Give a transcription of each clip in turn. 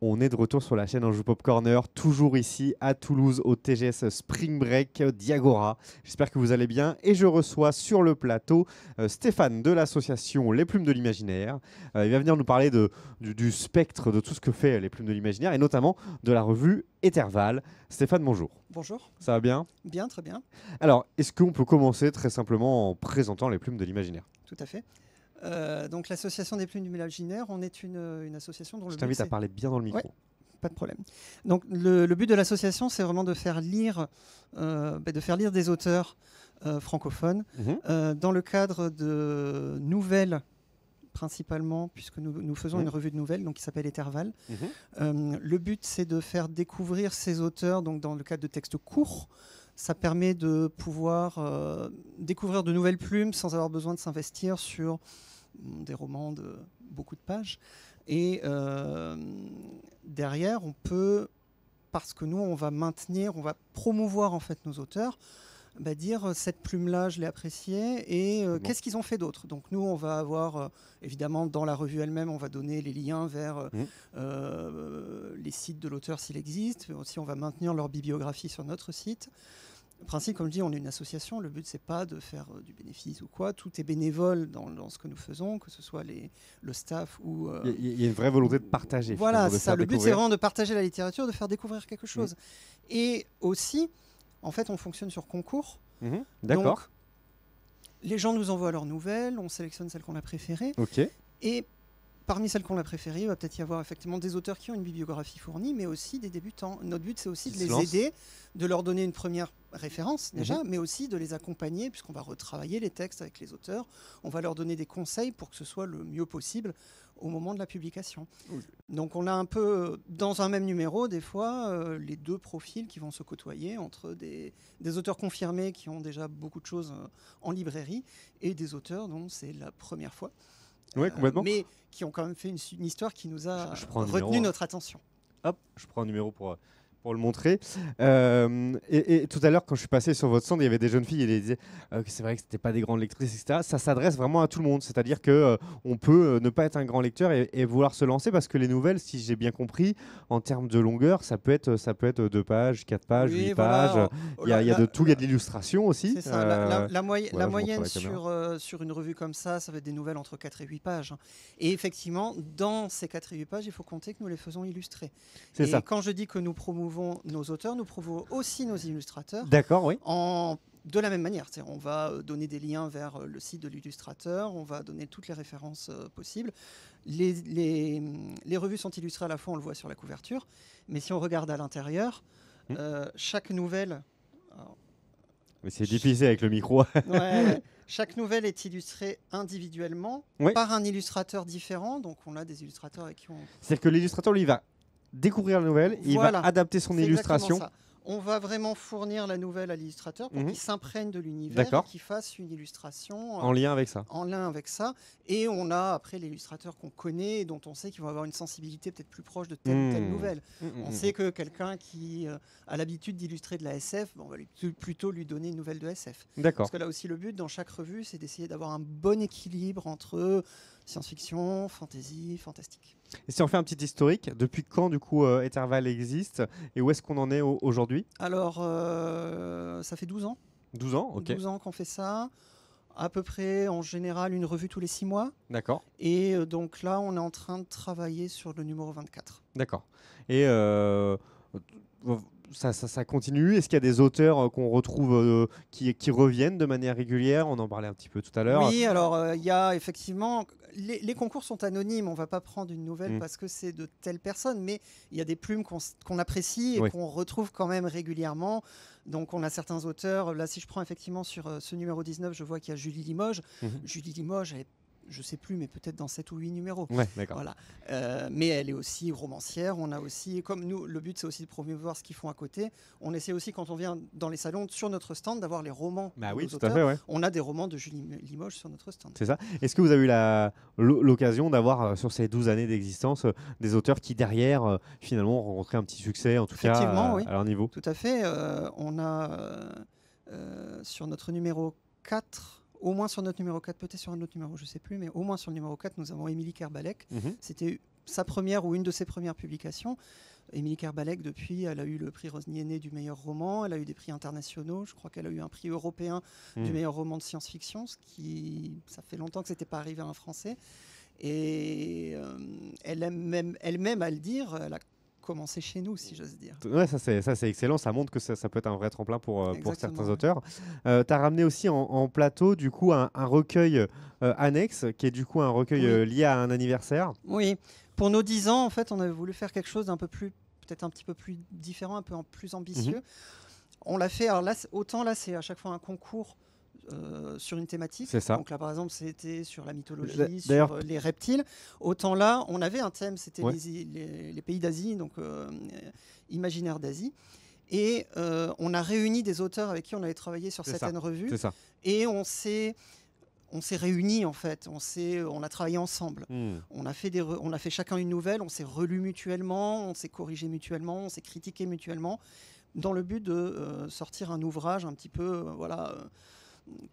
On est de retour sur la chaîne Anjou Pop Corner, toujours ici à Toulouse au TGS Spring Break d'Iagora. J'espère que vous allez bien et je reçois sur le plateau Stéphane de l'association Les Plumes de l'Imaginaire. Il va venir nous parler du spectre de tout ce que fait Les Plumes de l'Imaginaire et notamment de la revue Intervalle. Stéphane, bonjour. Bonjour. Ça va bien? Bien, très bien. Alors, est-ce qu'on peut commencer très simplement en présentant Les Plumes de l'Imaginaire? Tout à fait. Donc l'association des plumes du l'imaginaire, on est une association dont le Je but t'invite à c'est... parler bien dans le micro. Ouais. Pas de problème. Donc le but de l'association, c'est vraiment de faire lire des auteurs francophones dans le cadre de nouvelles principalement, puisque nous faisons une revue de nouvelles donc qui s'appelle Intervalle. Le but, c'est de faire découvrir ces auteurs donc dans le cadre de textes courts. Ça permet de pouvoir découvrir de nouvelles plumes sans avoir besoin de s'investir sur des romans de beaucoup de pages. Et derrière, on peut, parce que nous, on va promouvoir en fait nos auteurs, dire cette plume-là, je l'ai appréciée et qu'est-ce qu'ils ont fait d'autre. Donc nous, on va avoir, évidemment, dans la revue elle-même, on va donner les liens vers les sites de l'auteur s'il existe. Aussi, on va maintenir leur bibliographie sur notre site. Le principe, comme je dis, on est une association. Le but, c'est pas de faire du bénéfice ou quoi. Tout est bénévole dans ce que nous faisons, que ce soit le staff ou... Il y a une vraie volonté de partager. Voilà, c'est ça. Le but, c'est vraiment de partager la littérature, de faire découvrir quelque chose. Et aussi, en fait, on fonctionne sur concours. D'accord. Donc, les gens nous envoient leurs nouvelles, on sélectionne celles qu'on a préférées. Ok. Et parmi celles qu'on a préférées, il va peut-être y avoir effectivement des auteurs qui ont une bibliographie fournie, mais aussi des débutants. Notre but, c'est aussi de les aider, de leur donner une première référence déjà, mais aussi de les accompagner, puisqu'on va retravailler les textes avec les auteurs. On va leur donner des conseils pour que ce soit le mieux possible au moment de la publication. Donc on a un peu, dans un même numéro, des fois, les deux profils qui vont se côtoyer entre des auteurs confirmés qui ont déjà beaucoup de choses en librairie et des auteurs dont c'est la première fois. Oui, complètement. Mais qui ont quand même fait une histoire qui nous a retenu notre attention. Hop, je prends un numéro pour le montrer. Et tout à l'heure, quand je suis passé sur votre stand, il y avait des jeunes filles et elles disaient que c'est vrai que ce n'étaient pas des grandes lectrices, etc. Ça s'adresse vraiment à tout le monde. C'est-à-dire qu'on peut ne pas être un grand lecteur et vouloir se lancer parce que les nouvelles, si j'ai bien compris, en termes de longueur, ça peut être 2 pages, 4 pages, 8 pages. Il y a de tout, il y a de l'illustration aussi. C'est ça. La moyenne sur une revue comme ça va être des nouvelles entre 4 et 8 pages. Et effectivement, dans ces 4 et 8 pages, il faut compter que nous les faisons illustrer. Et quand je dis que nous promouvons nos auteurs, nous promouvons aussi nos illustrateurs. D'accord, oui. De la même manière, on va donner des liens vers le site de l'illustrateur, on va donner toutes les références possibles. Les revues sont illustrées à la fois, on le voit sur la couverture, mais si on regarde à l'intérieur, chaque nouvelle... Mais c'est difficile avec le micro. Chaque nouvelle est illustrée individuellement par un illustrateur différent, donc on a des illustrateurs avec qui on... C'est-à-dire que l'illustrateur, lui, va découvrir la nouvelle, il va adapter son illustration. On va vraiment fournir la nouvelle à l'illustrateur pour qu'il s'imprègne de l'univers et qu'il fasse une illustration en lien avec ça. Et on a après l'illustrateur qu'on connaît et dont on sait qu'il va avoir une sensibilité peut-être plus proche de telle ou telle nouvelle. On sait que quelqu'un qui a l'habitude d'illustrer de la SF, on va plutôt lui donner une nouvelle de SF. Parce que là aussi, le but dans chaque revue, c'est d'essayer d'avoir un bon équilibre entre science-fiction, fantasy, fantastique. Et si on fait un petit historique, depuis quand du coup Intervalle existe et où est-ce qu'on en est aujourd'hui? Alors, ça fait 12 ans. 12 ans, ok. 12 ans qu'on fait ça. À peu près, en général, une revue tous les 6 mois. D'accord. Et donc là, on est en train de travailler sur le numéro 24. D'accord. Et ça continue. Est-ce qu'il y a des auteurs qu'on retrouve qui reviennent de manière régulière? On en parlait un petit peu tout à l'heure. Oui, alors il y a effectivement... Les concours sont anonymes, on ne va pas prendre une nouvelle parce que c'est de telle personne, mais il y a des plumes qu'on apprécie et qu'on retrouve quand même régulièrement. Donc on a certains auteurs, là si je prends effectivement sur ce numéro 19, je vois qu'il y a Julie Limoges. Julie Limoges, elle est, je ne sais plus, mais peut-être dans 7 ou 8 numéros. Ouais, d'accord. Voilà. Mais elle est aussi romancière. On a aussi, comme nous, le but c'est aussi de promouvoir ce qu'ils font à côté. On essaie aussi quand on vient dans les salons, sur notre stand, d'avoir les romans de nos auteurs. Fait, ouais. On a des romans de Julie Limoges sur notre stand. C'est ça. Est-ce que vous avez eu l'occasion d'avoir sur ces 12 années d'existence des auteurs qui derrière finalement ont rencontré un petit succès, en tout cas à leur niveau? Tout à fait. On a sur notre numéro 4... Au moins sur notre numéro 4, peut-être sur un autre numéro, je ne sais plus, mais au moins sur le numéro 4, nous avons Émilie Kerbalek. C'était sa première ou une de ses premières publications. Émilie Kerbalek, depuis, elle a eu le prix Rosniene du meilleur roman, elle a eu des prix internationaux, je crois qu'elle a eu un prix européen du meilleur roman de science-fiction, ça fait longtemps que ce n'était pas arrivé à un Français. Et elle-même à le dire, elle a commencé chez nous, si j'ose dire. Ouais, ça c'est excellent, ça montre que ça peut être un vrai tremplin pour certains auteurs. Tu as ramené aussi en plateau du coup un recueil annexe, qui est du coup un recueil lié à un anniversaire. Oui, pour nos 10 ans, en fait, on avait voulu faire quelque chose d'un peu plus, peut-être un petit peu plus différent, un peu plus ambitieux. On l'a fait, alors là, autant là, c'est à chaque fois un concours sur une thématique. C'est ça. Donc là, par exemple, c'était sur la mythologie, sur les reptiles. Autant là, on avait un thème, c'était les pays d'Asie, donc imaginaire d'Asie. Et on a réuni des auteurs avec qui on avait travaillé sur certaines revues. C'est ça. Et on s'est réunis, en fait. On a travaillé ensemble. On a fait chacun une nouvelle, on s'est relus mutuellement, on s'est corrigé mutuellement, on s'est critiqué mutuellement, dans le but de sortir un ouvrage un petit peu...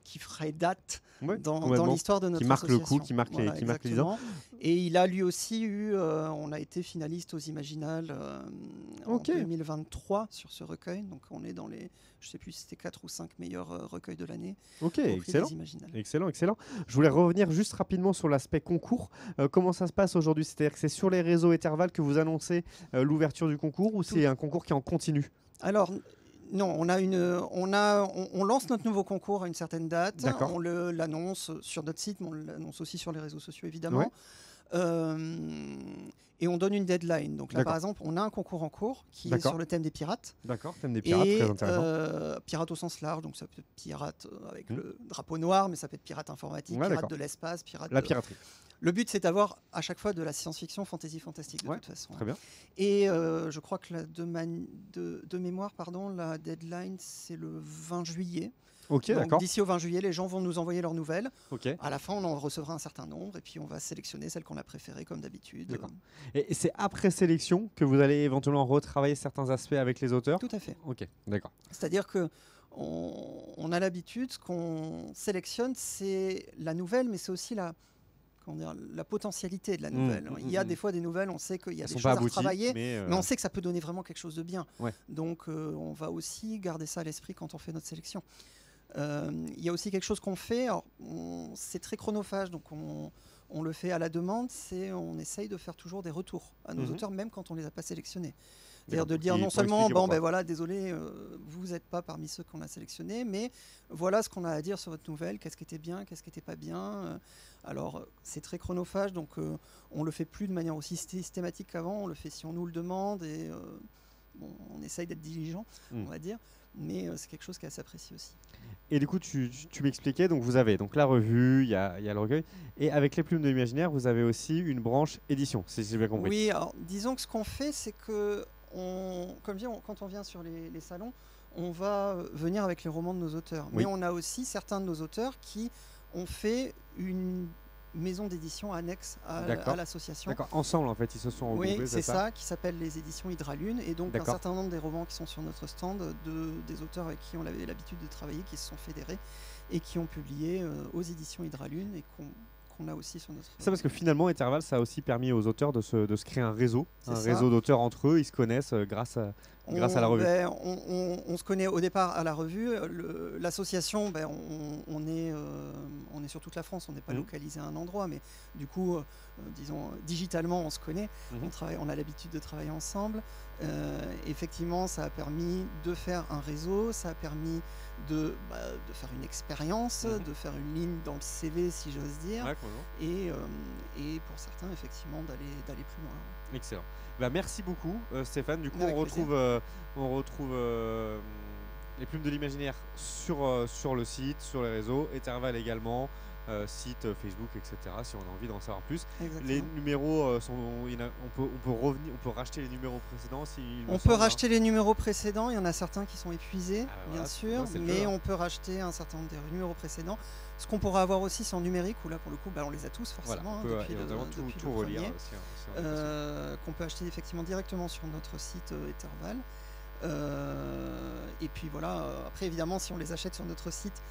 qui ferait date dans l'histoire de notre association. Qui marque le coup, qui marque les ans. Et il a lui aussi eu, on a été finaliste aux Imaginales en 2023 sur ce recueil. Donc on est dans les, je ne sais plus si c'était 4 ou 5 meilleurs recueils de l'année. Ok, excellent. Excellent. Je voulais revenir juste rapidement sur l'aspect concours. Comment ça se passe aujourd'hui? C'est-à-dire que c'est sur les réseaux Etherval que vous annoncez l'ouverture du concours, ou c'est un concours qui est en continu? Alors, non, on lance notre nouveau concours à une certaine date. On l'annonce sur notre site, mais on l'annonce aussi sur les réseaux sociaux, évidemment. Et on donne une deadline. Donc là, par exemple, on a un concours en cours qui est sur le thème des pirates. D'accord, thème des pirates, très intéressant. Pirates au sens large, donc ça peut être pirate avec le drapeau noir, mais ça peut être pirate informatique, pirate de l'espace, la piraterie. Le but, c'est d'avoir à chaque fois de la science-fiction, fantasy-fantastique, de toute façon. Très bien. Et je crois que de mémoire, la deadline, c'est le 20 juillet. Ok, d'accord. D'ici au 20 juillet, les gens vont nous envoyer leurs nouvelles. Okay. À la fin, on en recevra un certain nombre et puis on va sélectionner celles qu'on a préférées, comme d'habitude. Et c'est après sélection que vous allez éventuellement retravailler certains aspects avec les auteurs? Tout à fait. Ok, d'accord. C'est-à-dire que on a l'habitude, ce qu'on sélectionne, c'est la nouvelle, mais c'est aussi la potentialité de la nouvelle. Il y a des fois des nouvelles, on sait qu'il y a des choses à retravailler, mais on sait que ça peut donner vraiment quelque chose de bien. Donc on va aussi garder ça à l'esprit quand on fait notre sélection. Il y a aussi quelque chose qu'on fait, c'est très chronophage, donc on le fait à la demande, on essaye de faire toujours des retours à nos auteurs, même quand on ne les a pas sélectionnés. C'est-à-dire de dire non seulement, désolé, vous n'êtes pas parmi ceux qu'on a sélectionnés, mais voilà ce qu'on a à dire sur votre nouvelle, qu'est-ce qui était bien, qu'est-ce qui n'était pas bien. Alors, c'est très chronophage, donc on ne le fait plus de manière aussi systématique qu'avant, on le fait si on nous le demande, et on essaye d'être diligent, on va dire, mais c'est quelque chose qui est assez apprécié aussi. Et du coup, tu m'expliquais, donc vous avez donc la revue, il y a le recueil, et avec les plumes de l'imaginaire, vous avez aussi une branche édition, si j'ai bien compris. Oui, alors disons que ce qu'on fait, c'est que quand on vient sur les salons, on va venir avec les romans de nos auteurs. Mais on a aussi certains de nos auteurs qui ont fait une maison d'édition annexe à l'association. D'accord, ensemble en fait, ils se sont regroupés. Oui, c'est ça, qui s'appelle les éditions Hydralune. Et donc un certain nombre des romans qui sont sur notre stand, des auteurs avec qui on avait l'habitude de travailler, qui se sont fédérés et qui ont publié aux éditions Hydralune et qu'on a aussi sur notre... C'est parce que finalement, Etherval, ça a aussi permis aux auteurs de se créer un réseau d'auteurs entre eux. Ils se connaissent grâce à la revue. On se connaît au départ à la revue. L'association, on est sur toute la France, on n'est pas localisé à un endroit, mais du coup, disons, digitalement, on se connaît. On a l'habitude de travailler ensemble. Effectivement, ça a permis de faire un réseau, ça a permis de faire une expérience, de faire une ligne dans le CV, si j'ose dire, et pour certains, effectivement, d'aller plus loin. Excellent. Merci beaucoup, Stéphane. Du coup, on retrouve les plumes de l'imaginaire sur le site, sur les réseaux, Etherval également. Site, Facebook, etc. si on a envie d'en savoir plus. Exactement. Les numéros on peut racheter les numéros précédents on peut racheter les numéros précédents, il y en a certains qui sont épuisés, bien sûr, mais on peut racheter un certain nombre des numéros précédents. Ce qu'on pourra avoir aussi, c'est en numérique, où là pour le coup on les a tous forcément, depuis le relire premier, qu'on peut acheter effectivement directement sur notre site Etherval. Et puis voilà, après évidemment si on les achète sur notre site,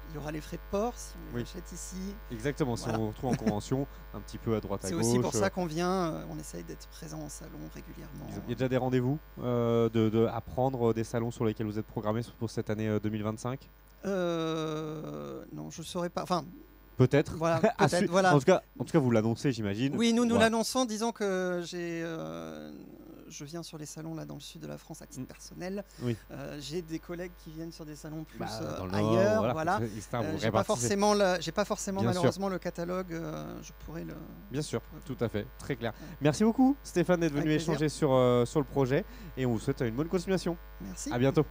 il y aura les frais de port si on les Oui. achète ici. Exactement, si Voilà. on retrouve en convention un petit peu à droite à C'est gauche. aussi pour ça qu'on vient, on essaye d'être présent au salon régulièrement. Il y a déjà des rendez-vous à prendre des salons sur lesquels vous êtes programmés pour cette année 2025? Non, je ne saurais pas. Enfin, Peut-être. voilà, À peut-être, su- voilà. En tout cas, vous l'annoncez, j'imagine. Oui, nous Voilà. l'annonçons. Disons que je viens sur les salons là dans le sud de la France à titre personnel. Oui. J'ai des collègues qui viennent sur des salons plus Dans le Nord, ailleurs. Voilà. etc., vous J'ai pas répartissez. forcément Bien malheureusement le catalogue. Je pourrais le. Bien sûr, tout à fait, très clair. Ouais. Merci beaucoup Stéphane d'être Avec venu plaisir. échanger sur le projet et on vous souhaite une bonne continuation. Merci. À bientôt.